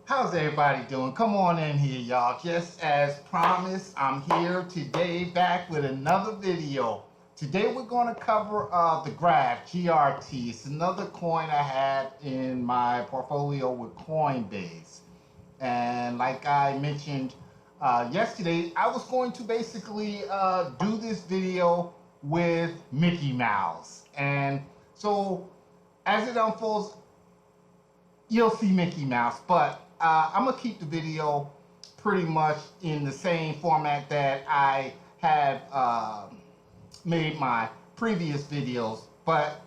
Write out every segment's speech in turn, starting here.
How's everybody doing? Come on in here, y'all. Just as promised, I'm here today back with another video. Today we're going to cover the Graph GRT. It's another coin I had in my portfolio with Coinbase. And like I mentioned yesterday, I was going to basically do this video with Mickey Mouse. And so as it unfolds, you'll see Mickey Mouse, but I'm gonna keep the video pretty much in the same format that I have made my previous videos. But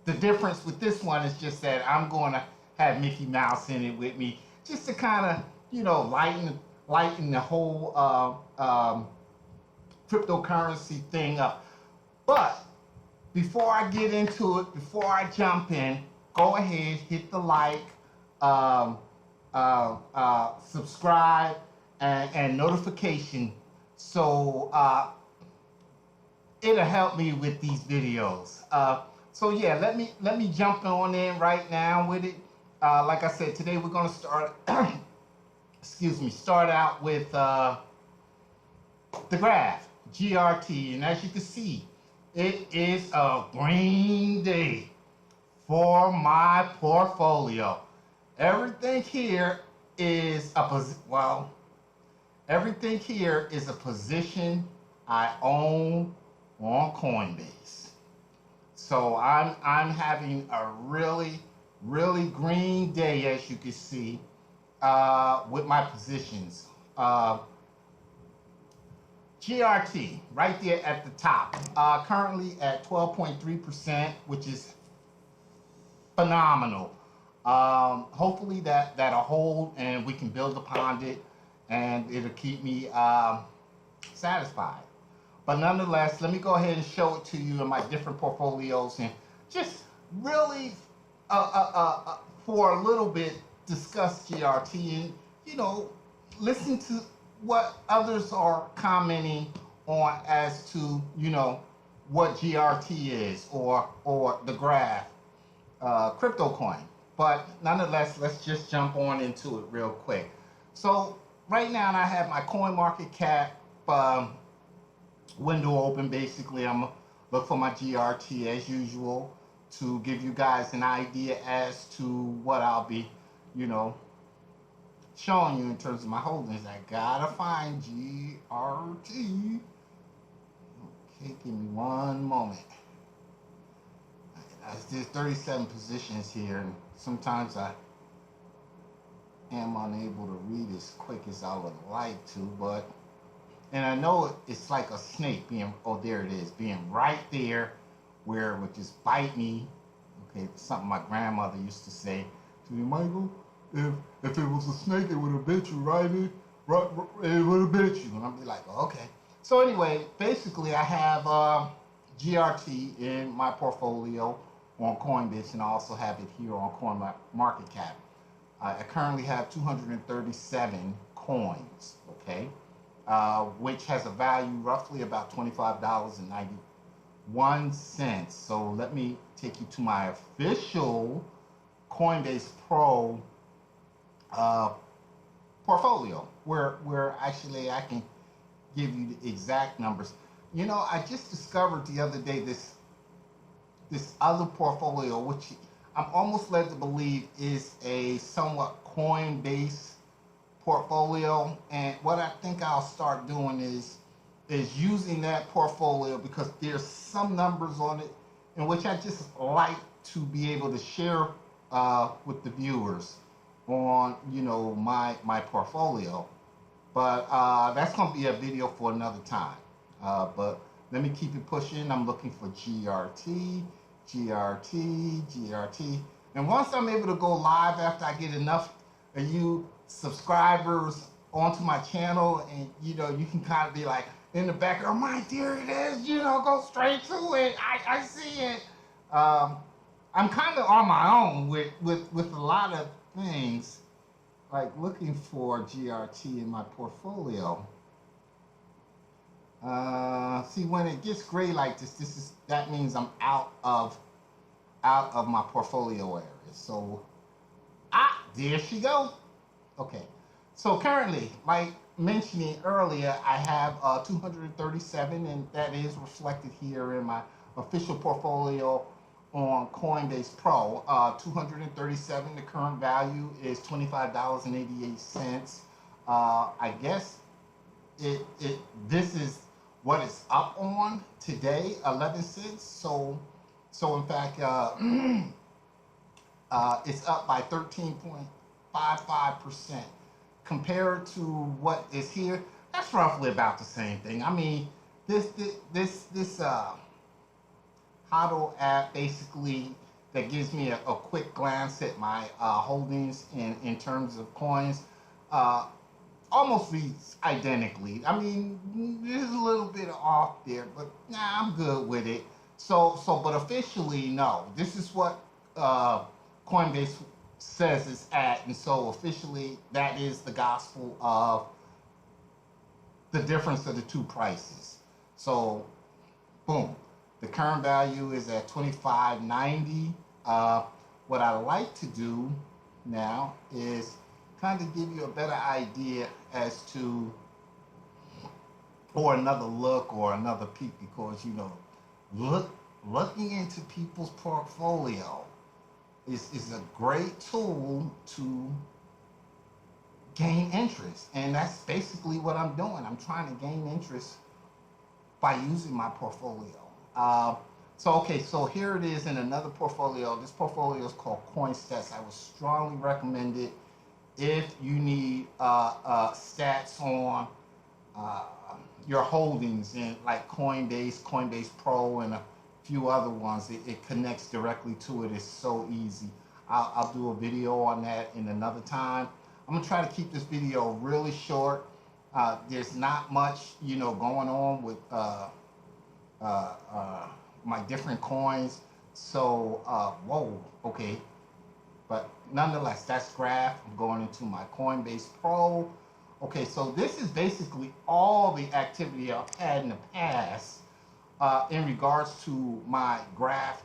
the difference with this one is just that I'm going to have Mickey Mouse in it with me, just to kind of lighten the whole cryptocurrency thing up. But before I get into it, before I jump in, go ahead, hit the like, subscribe, and notification, so it'll help me with these videos. So yeah, let me jump on in right now with it. Like I said, today we're gonna start. Start out with the Graph GRT, and as you can see, it is a green day for my portfolio. Everything here is everything here is a position I own on Coinbase. So I'm having a really green day, as you can see, with my positions. GRT right there at the top, currently at 12.3%, which is phenomenal. Hopefully that'll hold and we can build upon it, and it'll keep me satisfied. But nonetheless, let me go ahead and show it to you in my different portfolios, and just really for a little bit discuss GRT, and listen to what others are commenting on as to what GRT is, or the Graph crypto coin. But nonetheless, let's just jump on into it real quick. So right now I have my CoinMarketCap window open. Basically, I'm gonna look for my GRT as usual to give you guys an idea as to what I'll be, showing you in terms of my holdings. I gotta find GRT. Okay, give me one moment. There's 37 positions here, and sometimes I am unable to read as quick as I would like to, and I know it's like a snake being, oh, there it is, being right there where it would just bite me. Okay, something my grandmother used to say to me, Michael, if it was a snake, it would have bit you, right? It would have bit you. And I'd be like, oh, okay. So anyway, basically I have GRT in my portfolio on Coinbase, and I also have it here on CoinMarketCap. I currently have 237 coins, okay, which has a value roughly about $25.91. So let me take you to my official Coinbase Pro portfolio, where actually I can give you the exact numbers. I just discovered the other day this other portfolio, which I'm almost led to believe is a somewhat Coinbase portfolio. And what I think I'll start doing is using that portfolio, because there's some numbers on it in which I just like to be able to share with the viewers on my portfolio. But that's going to be a video for another time. But let me keep it pushing. I'm looking for GRT. And once I'm able to go live, after I get enough of you subscribers onto my channel, and you can kind of be like in the background, my dear, it is, go straight to it. I see it. I'm kind of on my own with a lot of things, like looking for GRT in my portfolio. See, when it gets gray like this, that means I'm out of my portfolio area. So there she goes. Okay. So currently, like mentioning earlier, I have 237, and that is reflected here in my official portfolio on Coinbase Pro. 237. The current value is $25.88. I guess it this is what it's up on today, 11 cents. So in fact, it's up by 13.55% compared to what is here. That's roughly about the same thing. I mean, this HODL app basically that gives me a quick glance at my holdings in terms of coins. Uh, Almost reads identically. I mean, there's a little bit off there, but nah, I'm good with it. But officially, no. This is what Coinbase says it's at, and so officially, that is the gospel of the difference of the two prices. So, boom, the current value is at 25.90. What I like to do now is kind of give you a better idea as to, or another look or another peek, because looking into people's portfolio is a great tool to gain interest, and that's basically what I'm doing. I'm trying to gain interest by using my portfolio. Uh, so here it is in another portfolio. This portfolio is called CoinStats. I would strongly recommend it if you need stats on uh, your holdings in like Coinbase, Coinbase Pro, and a few other ones. It connects directly to it. It's so easy. I'll do a video on that in another time. I'm gonna try to keep this video really short. There's not much, going on with uh, uh, my different coins. So, whoa, okay. But nonetheless, that's graph. I'm going into my Coinbase Pro. Okay, so this is basically all the activity I've had in the past in regards to my graph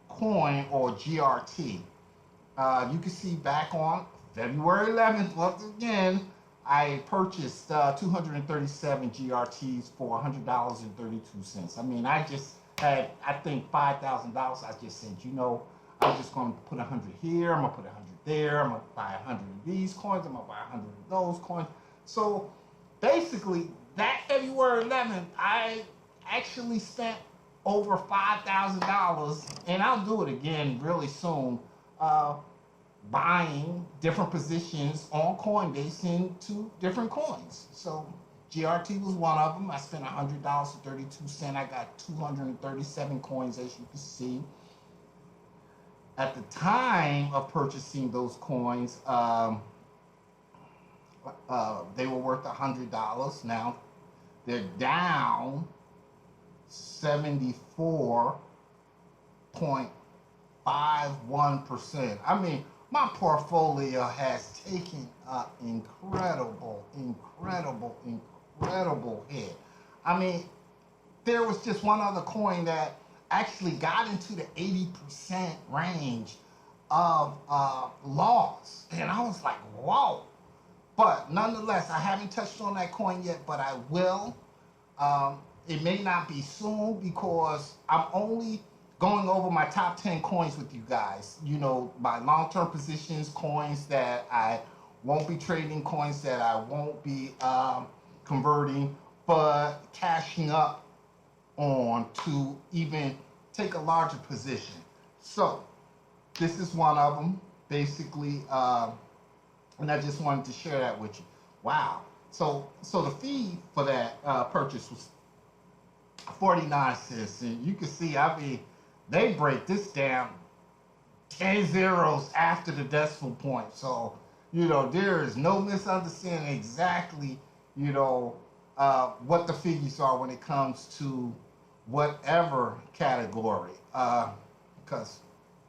coin or GRT. You can see back on February 11th, once again, I purchased 237 GRTs for $100.32. I mean, I just had, I think, $5,000. I just said, I'm just going to put 100 here, I'm going to put 100 there, I'm going to buy 100 of these coins, I'm going to buy 100 of those coins. So basically, that February 11th, I actually spent over $5,000, and I'll do it again really soon, buying different positions on Coinbase into different coins. So GRT was one of them. I spent $100.32. I got 237 coins, as you can see. At the time of purchasing those coins, they were worth $100. Now they're down 74.51%. I mean, my portfolio has taken an incredible hit. I mean, there was just one other coin that actually got into the 80% range of loss. And I was like, whoa. But nonetheless, I haven't touched on that coin yet, but I will. It may not be soon because I'm only going over my top 10 coins with you guys. My long-term positions, coins that I won't be trading, coins that I won't be converting, but cashing up on to even take a larger position. So this is one of them, basically, and I just wanted to share that with you. Wow. So the fee for that purchase was 49 cents, and you can see, I mean, they break this down 10 zeros after the decimal point. So, there is no misunderstanding exactly, what the figures are when it comes to whatever category, because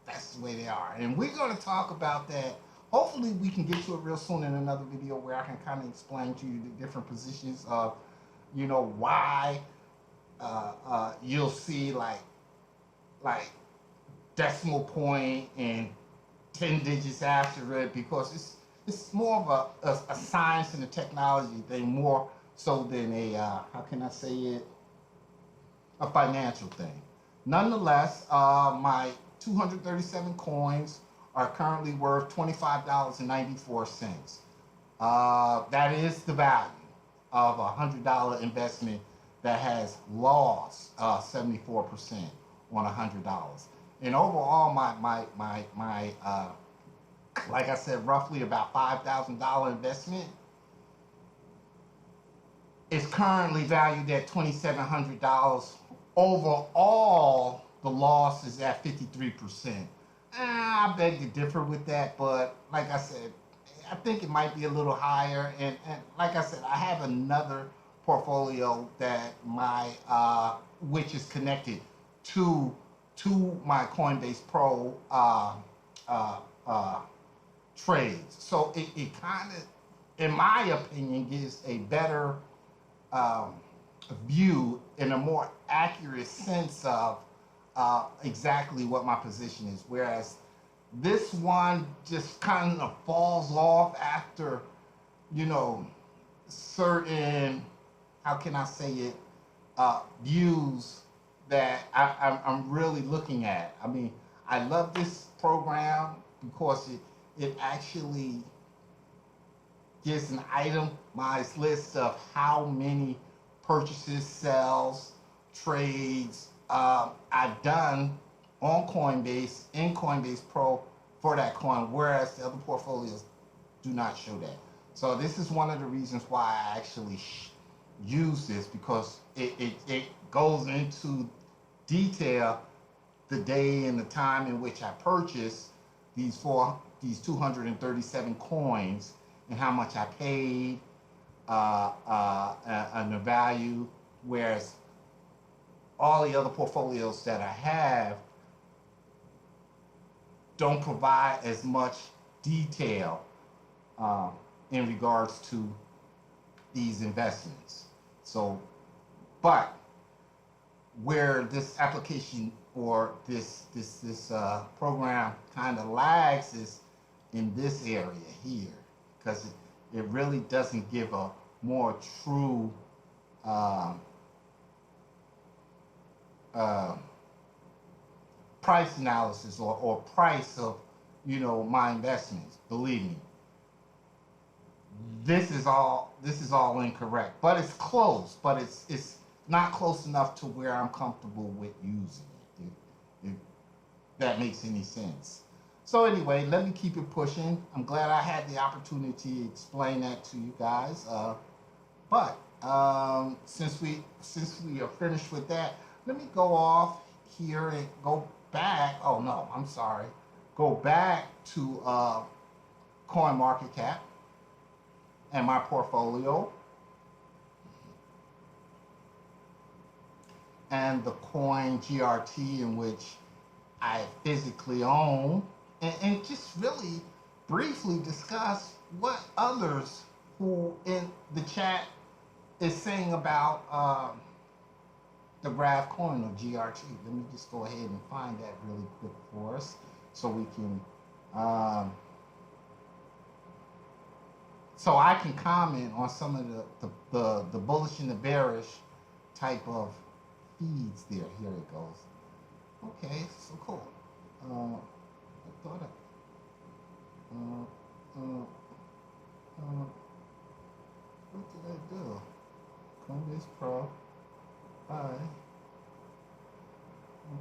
that's the way they are. And we're going to talk about that. Hopefully we can get to it real soon in another video where I can kind of explain to you the different positions of, why you'll see like decimal point and 10 digits after it, because it's more of a science and a technology thing, more so than a how can I say it, a financial thing. Nonetheless, my 237 coins are currently worth $25.94. That is the value of a $100 investment that has lost 74% on $100. And overall, my like I said, roughly about $5,000 investment is currently valued at $2,700. Overall, the loss is at 53%. I beg to differ with that, but like I said, I think it might be a little higher. And like I said, I have another portfolio that which is connected to my Coinbase Pro uh, uh, trades. So it kind of, in my opinion, gives a better um, view and a more accurate sense of exactly what my position is. Whereas this one just kind of falls off after, you know, certain, how can I say it, views that I'm really looking at. I mean, I love this program because it actually gives an itemized list of how many purchases, sales, trades I've done on Coinbase, in Coinbase Pro for that coin, whereas the other portfolios do not show that. So this is one of the reasons why I actually use this, because it goes into detail the day and the time in which I purchased these 237 coins and how much I paid and the value, whereas all the other portfolios that I have don't provide as much detail um, in regards to these investments. So, but where this application or this program kind of lags is in this area here, because it really doesn't give a more true um, uh, price analysis or price of, you know, my investments. Believe me, this is all incorrect, but it's close, but it's not close enough to where I'm comfortable with using it, if that makes any sense. So anyway, let me keep it pushing. I'm glad I had the opportunity to explain that to you guys. But since we are finished with that, let me go off here and go back. Oh no, I'm sorry. Go back to CoinMarketCap and my portfolio and the coin GRT in which I physically own, and just really briefly discuss what others who in the chat is saying about the Graph coin or GRT. Let me just go ahead and find that really quick for us so we can um, so I can comment on some of the bullish and the bearish type of feeds there. Here it goes. Okay, so cool. I thought what did I do? Coinbase Pro. Bye.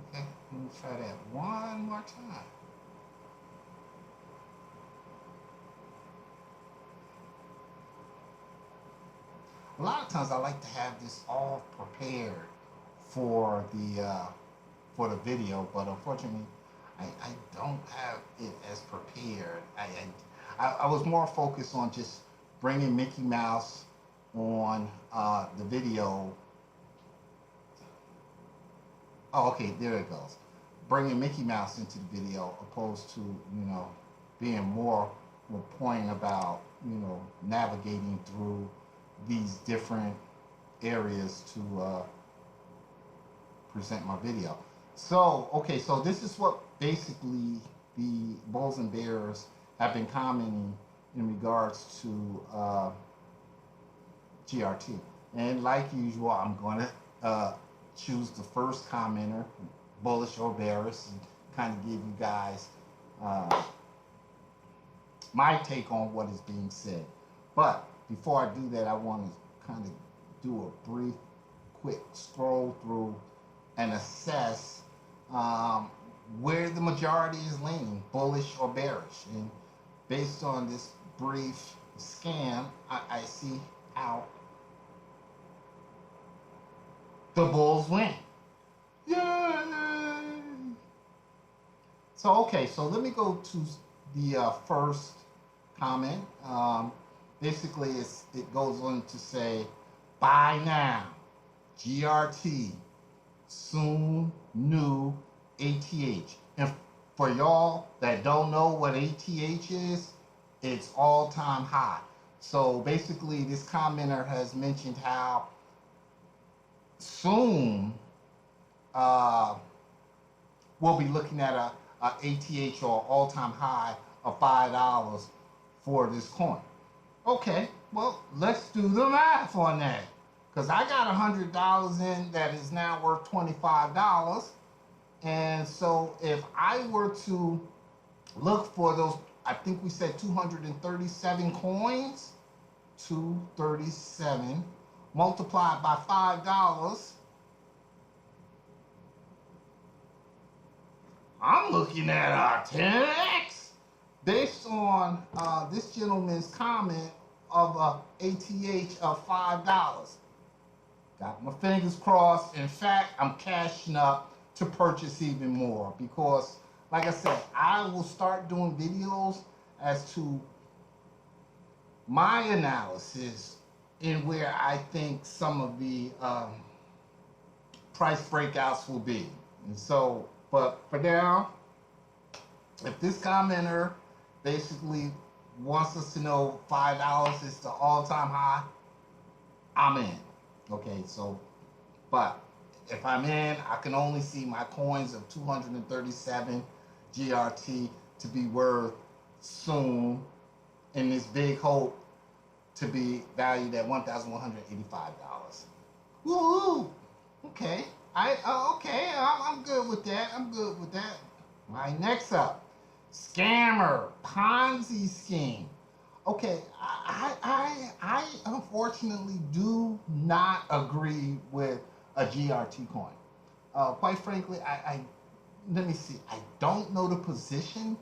Okay, let me try that one more time. A lot of times I like to have this all prepared for the video, but unfortunately I don't have it as prepared. I was more focused on just bringing Mickey Mouse on the video. Oh, okay, there it goes. Bringing Mickey Mouse into the video, opposed to, you know, being more pointing about, you know, navigating through these different areas to present my video. So, okay, so this is what basically the bulls and bears have been commenting in regards to GRT. And like usual, I'm going to choose the first commenter, bullish or bearish, and kind of give you guys uh, my take on what is being said. But before I do that, I want to kind of do a brief, quick scroll through and assess um, where the majority is leaning, bullish or bearish. And based on this brief scan, I see how the Bulls win. Yay! So, okay, so let me go to the first comment. Basically, it goes on to say, buy now, GRT, soon new ATH. And for y'all that don't know what ATH is, it's all-time high. So basically, this commenter has mentioned how soon uh, we'll be looking at a ATH or all-time high of $5 for this coin. Okay, well, let's do the math on that. Because I got $100 in that is now worth $25. And so if I were to look for those, I think we said 237 coins, 237 multiplied by $5, I'm looking at a 10x based on this gentleman's comment of a ATH of $5. Got my fingers crossed. In fact, I'm cashing up to purchase even more because, like I said, I will start doing videos as to my analysis in where I think some of the price breakouts will be. And so, but for now, if this commenter basically wants us to know $5 is the all-time high, I'm in. Okay, so, but if I'm in, I can only see my coins of 237 GRT to be worth soon in this big hope to be valued at $1,185. Woo! Okay, I'm good with that. I'm good with that. All right, next up, scammer Ponzi scheme. Okay, I unfortunately do not agree with a GRT coin. Quite frankly, let me see. I don't know the position,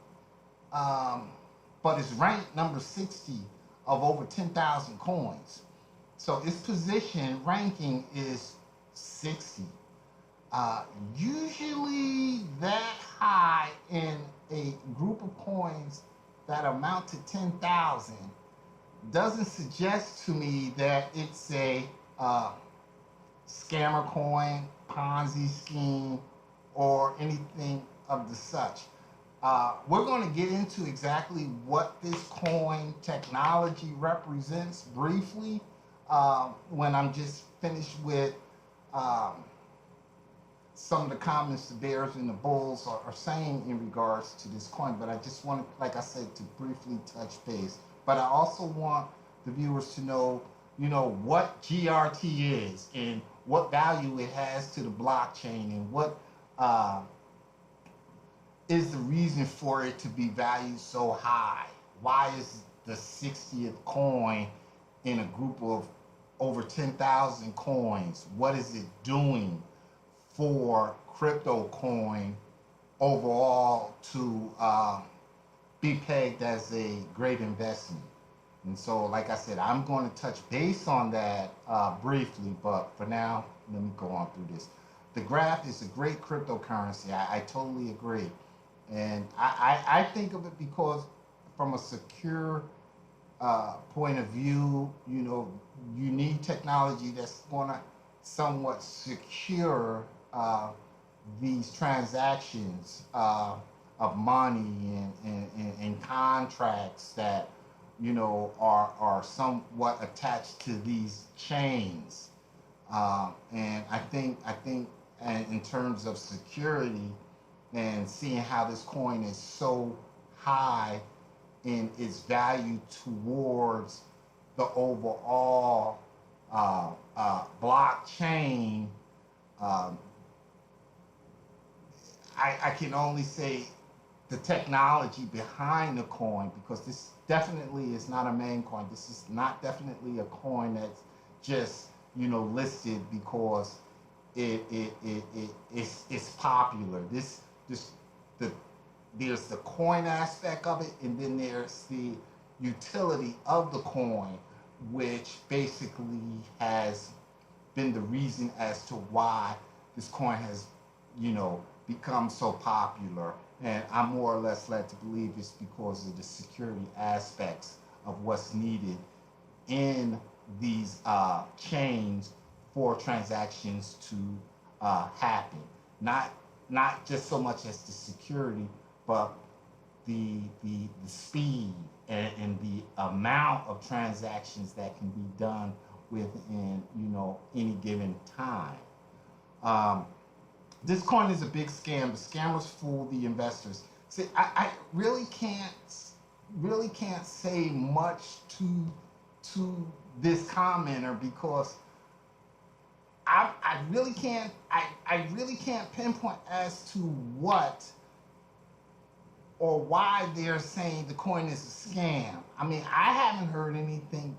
but it's ranked number 60 of over 10,000 coins. So its position ranking is 60. Usually that high in a group of coins that amount to 10,000 doesn't suggest to me that it's a scammer coin, Ponzi scheme, or anything of the such. We're going to get into exactly what this coin technology represents briefly when I'm just finished with some of the comments the Bears and the Bulls are saying in regards to this coin. But I just want, like I said, to briefly touch base. But I also want the viewers to know, what GRT is and what value it has to the blockchain and what is the reason for it to be valued so high. Why is the 60th coin in a group of over 10,000 coins? What is it doing for crypto coin overall to be pegged as a great investment? And so, like I said, I'm going to touch base on that briefly, but for now, let me go on through this. The graph is a great cryptocurrency. I totally agree. And I think of it because from a secure point of view, you need technology that's going to somewhat secure these transactions of money and contracts that are somewhat attached to these chains. And I think in terms of security and seeing how this coin is so high in its value towards the overall blockchain. um, I can only say the technology behind the coin, because this definitely is not a meme coin. This is not definitely a coin that's just, listed because it's popular. This the there's the coin aspect of it, and then there's the utility of the coin, which basically has been the reason as to why this coin has, become so popular. And I'm more or less led to believe it's because of the security aspects of what's needed in these chains for transactions to happen. Not not just so much as the security, but the speed and the amount of transactions that can be done within any given time. Um, this coin is a big scam. The scammers fool the investors. See, I really can't say much to this commenter, because I really can't pinpoint as to what or why they're saying the coin is a scam. I mean, I haven't heard anything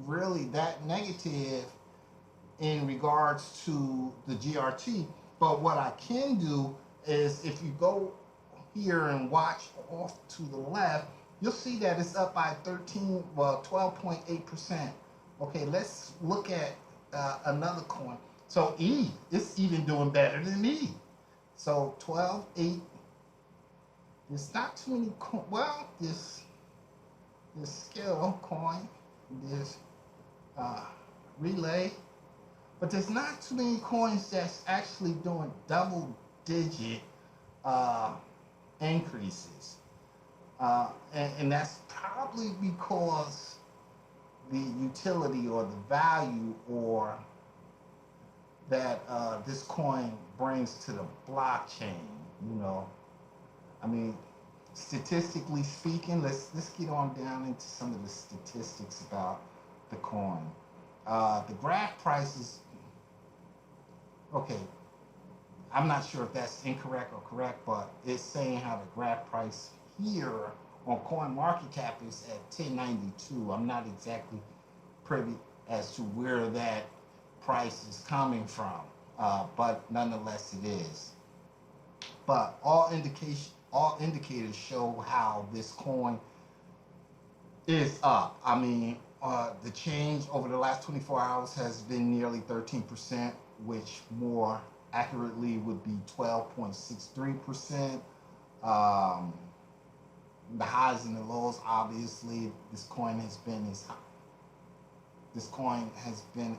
really that negative in regards to the GRT. But what I can do is, if you go here and watch off to the left, you'll see that it's up by 12.8%. Okay, let's look at another coin. So E, it's even doing better than E. So 12.8. There's not too many well, there's Scale coin, there's uh, Relay, but there's not too many coins that's actually doing double digit uh, increases. And that's probably because the utility or the value or that this coin brings to the blockchain. You know, I mean, statistically speaking, let's get on down into some of the statistics about the coin. The graph price is okay. I'm not sure if that's incorrect or correct, but it's saying how the graph price here on Coin Market Cap is at 1092. I'm not exactly privy as to where that price is coming from, but nonetheless it is. But all indicators show how this coin is up. I mean, the change over the last 24 hours has been nearly 13%, which more accurately would be 12.63%. Um, the highs and the lows, obviously, this coin has been,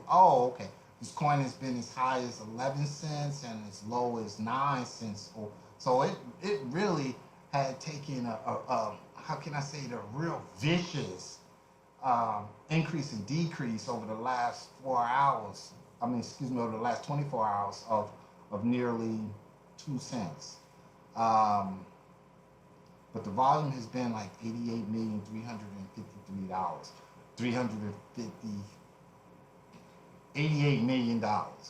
oh, okay. This coin has been as high as 11 cents and as low as 9 cents. So it really had taken a how can I say it, a real vicious increase and decrease over the last 4 hours. I mean, excuse me, over the last 24 hours of nearly 2 cents. Um, but the volume has been like 88,353,000, 350 $88 million.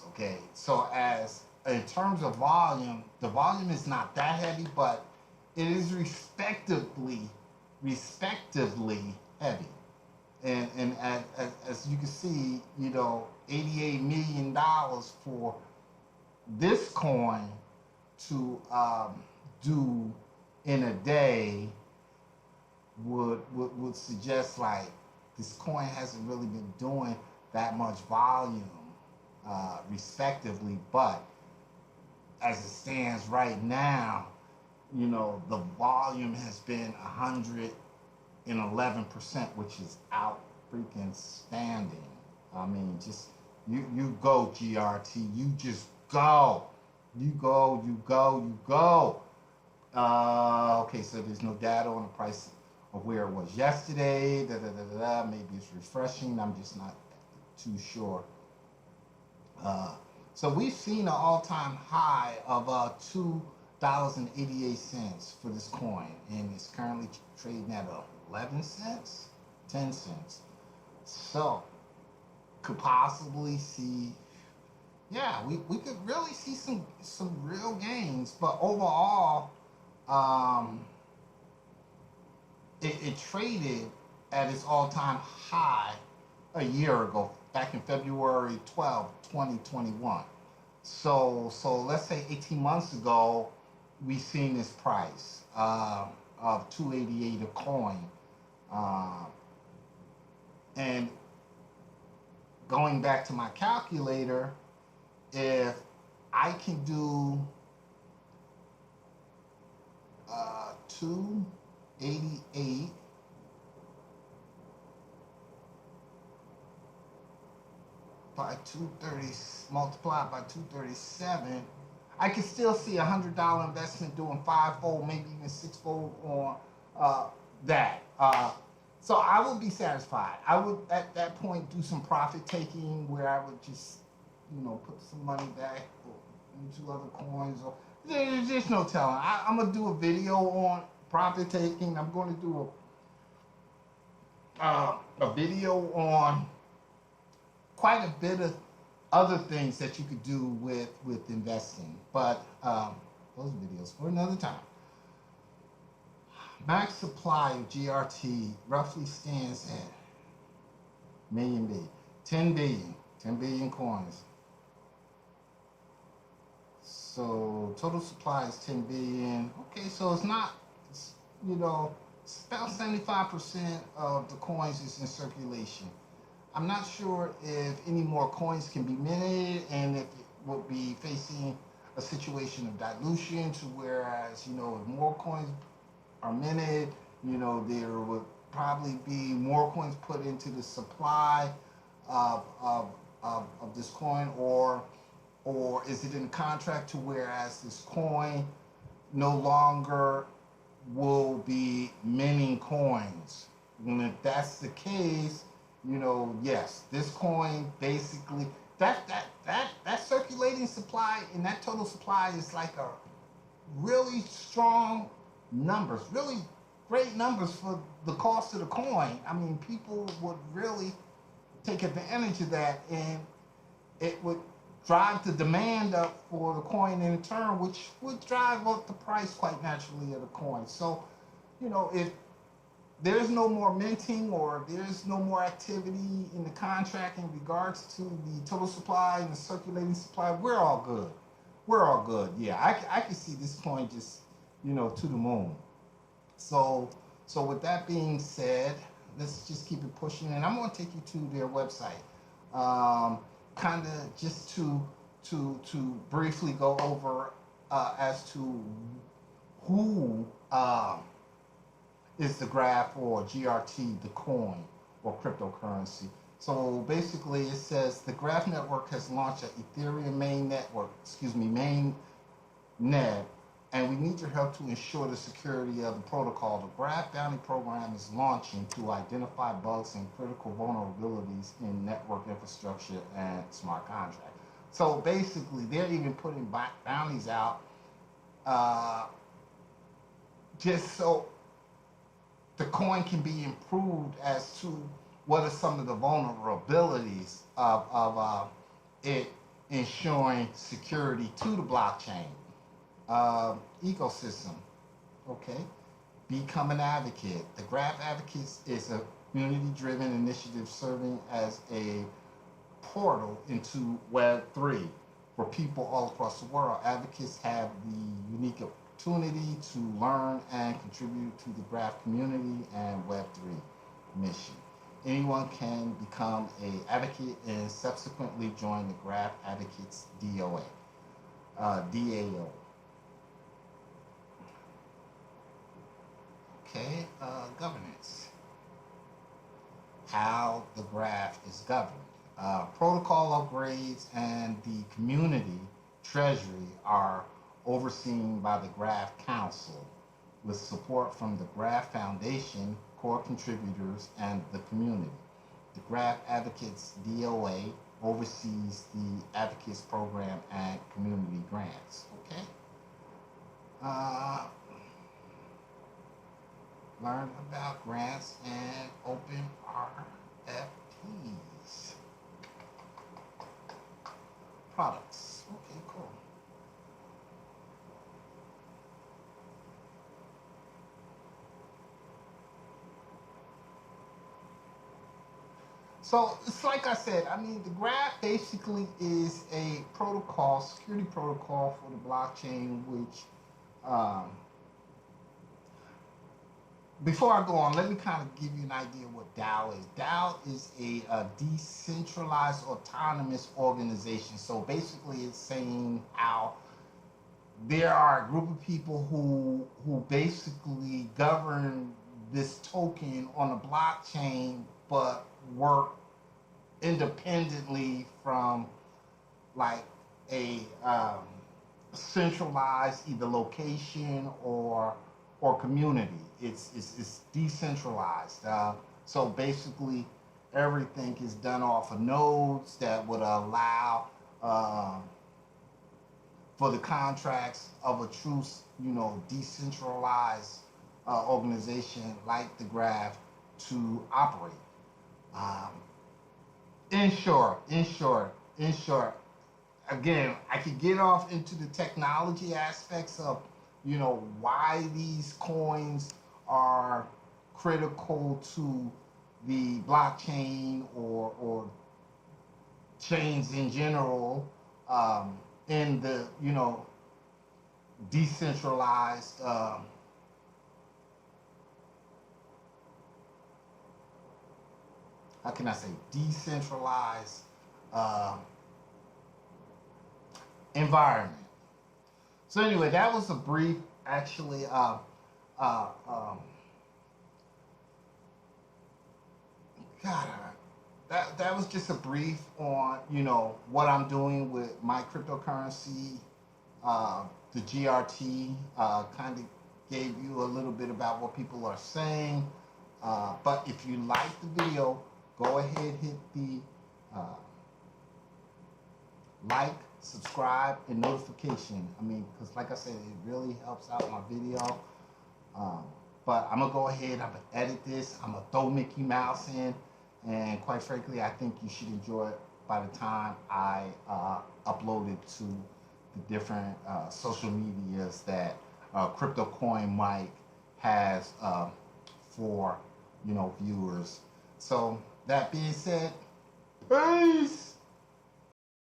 Okay, so as in terms of volume, the volume is not that heavy, but it is respectively heavy. And as you can see, $88 million for this coin to do in a day would suggest like this coin hasn't really been doing that much volume, respectively. But as it stands right now, the volume has been 111%, which is out freaking standing. I mean, just you go GRT, you just go, you go. Okay, so there's no data on the price of where it was yesterday. Maybe it's refreshing. I'm just not too sure. So we've seen an all-time high of $2.88 for this coin, and it's currently trading at a 11 cents, 10 cents. So could possibly see, yeah, we could really see some real gains. But overall, um, it traded at its all-time high a year ago, back in February 12th, 2021. So let's say 18 months ago, we seen this price of 288 a coin. Uh, and going back to my calculator, if I can do 288 by 230 multiplied by 237, I can still see $100 investment doing fivefold, maybe even sixfold on that. So I would be satisfied. I would at that point do some profit taking where I would just, put some money back into other coins. Or there's just no telling. I'm gonna do a video on profit taking. I'm going to do a video on quite a bit of other things that you could do with investing, but those videos for another time. Max supply of GRT roughly stands at million B, 10 billion coins. So total supply is 10 billion. Okay, so it's not, it's, it's about 75% of the coins is in circulation. I'm not sure if any more coins can be minted and if it will be facing a situation of dilution to whereas, if more coins are minted, there would probably be more coins put into the supply of this coin, or is it in contract to whereas this coin no longer will be minting coins? And if that's the case, yes, this coin basically that circulating supply and that total supply is like a really strong numbers, really great numbers for the cost of the coin. I mean, people would really take advantage of that, and it would drive the demand up for the coin in turn, which would drive up the price quite naturally of the coin. So, if there's no more minting or there's no more activity in the contract in regards to the total supply and the circulating supply, we're all good. We're all good. Yeah, I can see this coin just, to the moon. So with that being said, let's just keep it pushing, and I'm going to take you to their website, kind of just to briefly go over as to who is the graph or GRT, the coin or cryptocurrency. So basically, it says the Graph Network has launched an Ethereum mainnet, and we need your help to ensure the security of the protocol. The Graph Bounty program is launching to identify bugs and critical vulnerabilities in network infrastructure and smart contracts. So basically, they're even putting bounties out just so the coin can be improved as to what are some of the vulnerabilities of it ensuring security to the blockchain ecosystem. Okay, become an advocate. The Graph Advocates is a community-driven initiative serving as a portal into Web3 for people all across the world. Advocates have the unique opportunity to learn and contribute to the Graph community and Web3 mission. Anyone can become an advocate and subsequently join the Graph Advocates DAO. Okay, governance. How the graph is governed. Protocol upgrades and the community treasury are overseen by the Graph Council with support from the Graph Foundation, core contributors, and the community. The Graph Advocates DOA oversees the Advocates Program and community grants. Okay. learn about grants and open RFPs. Products. Okay, cool. So it's like I said, I mean, the graph basically is a protocol, security protocol for the blockchain, which um, before I go on, let me kind of give you an idea what DAO is. DAO is a decentralized autonomous organization. So basically, it's saying how there are a group of people who basically govern this token on a blockchain, but work independently from like a centralized either location or community. It's decentralized. So basically, everything is done off of nodes that would allow um, for the contracts of a true, decentralized organization like the Graph to operate. Um, in short, again, I could get off into the technology aspects of, why these coins are critical to the blockchain or chains in general, in the, decentralized, how can I say, decentralized uh, environment. So anyway, that was a brief, actually, uh, um, God, that was just a brief on, what I'm doing with my cryptocurrency, uh, the GRT. Kind of gave you a little bit about what people are saying. But if you like the video, go ahead, hit the uh, like, subscribe, and notification. I mean, because like I said, it really helps out my video. Um, but I'm gonna go ahead. I'm gonna edit this. I'm gonna throw Mickey Mouse in, and quite frankly, I think you should enjoy it by the time I upload it to the different social medias that Crypto Coin Mike has for viewers. So that being said, peace.